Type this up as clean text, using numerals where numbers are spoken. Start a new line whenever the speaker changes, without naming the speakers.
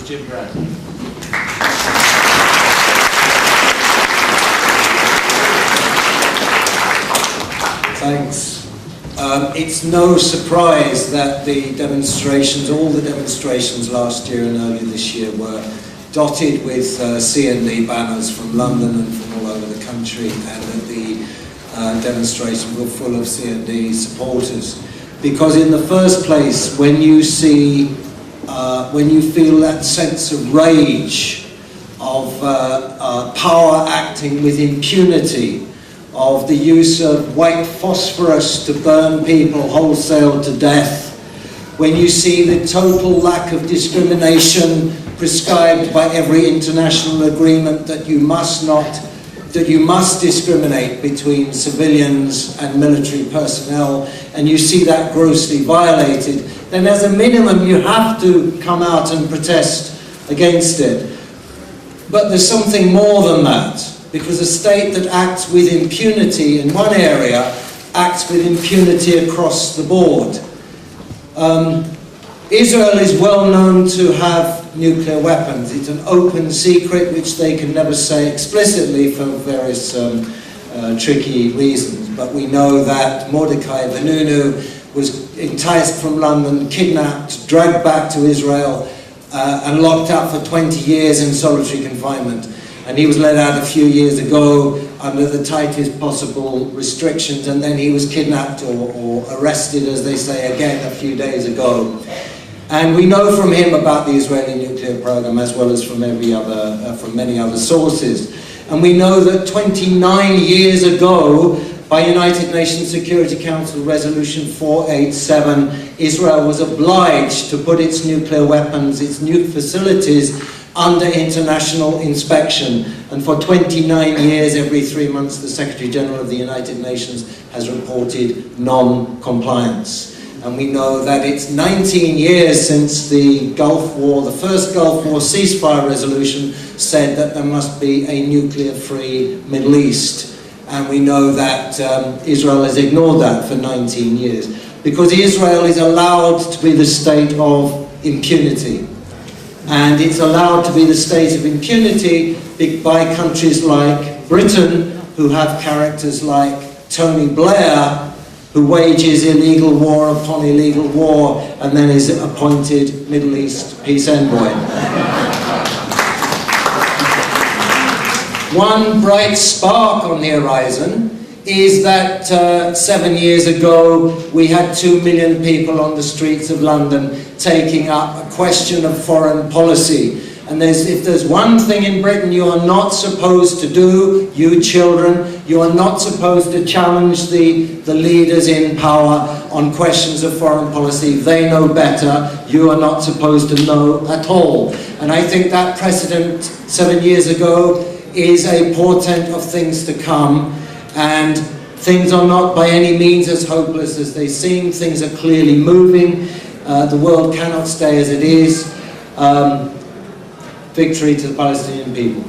is Jim Brad.
Thanks. It's no surprise that the demonstrations, all the demonstrations last year and earlier this year were dotted with CND banners from London and from all over the country, and that the demonstrations were full of CND supporters. Because in the first place, when you see, when you feel that sense of rage, of power acting with impunity, of the use of white phosphorus to burn people wholesale to death, when you see the total lack of discrimination prescribed by every international agreement that you must discriminate between civilians and military personnel, and you see that grossly violated, then as a minimum you have to come out and protest against it. But there's something more than that. Because a state that acts with impunity in one area acts with impunity across the board. Israel is well known to have nuclear weapons. It's an open secret which they can never say explicitly for various tricky reasons. But we know that Mordecai Vanunu was enticed from London, kidnapped, dragged back to Israel, and locked up for 20 years in solitary confinement. And he was let out a few years ago under the tightest possible restrictions, and then he was kidnapped or arrested, as they say, again a few days ago. And we know from him about the Israeli nuclear program, as well as from many other sources. And we know that 29 years ago, by United Nations Security Council Resolution 487, Israel was obliged to put its nuclear weapons, its nuke facilities, under international inspection. And for 29 years, every 3 months, the Secretary General of the United Nations has reported non-compliance. And we know that it's 19 years since the Gulf War, the first Gulf War ceasefire resolution said that there must be a nuclear-free Middle East. And we know that Israel has ignored that for 19 years. Because Israel is allowed to be the state of impunity. And it's allowed to be the state of impunity by countries like Britain, who have characters like Tony Blair, who wages illegal war upon illegal war and then is appointed Middle East peace envoy. One bright spark on the horizon is that 7 years ago we had 2 million people on the streets of London taking up a question of foreign policy. And if there's one thing in Britain you are not supposed to do, you children, you are not supposed to challenge the leaders in power on questions of foreign policy. They know better. You are not supposed to know at all. And I think that precedent 7 years ago is a portent of things to come. And things are not by any means as hopeless as they seem. Things are clearly moving. The world cannot stay as it is. Victory to the Palestinian people.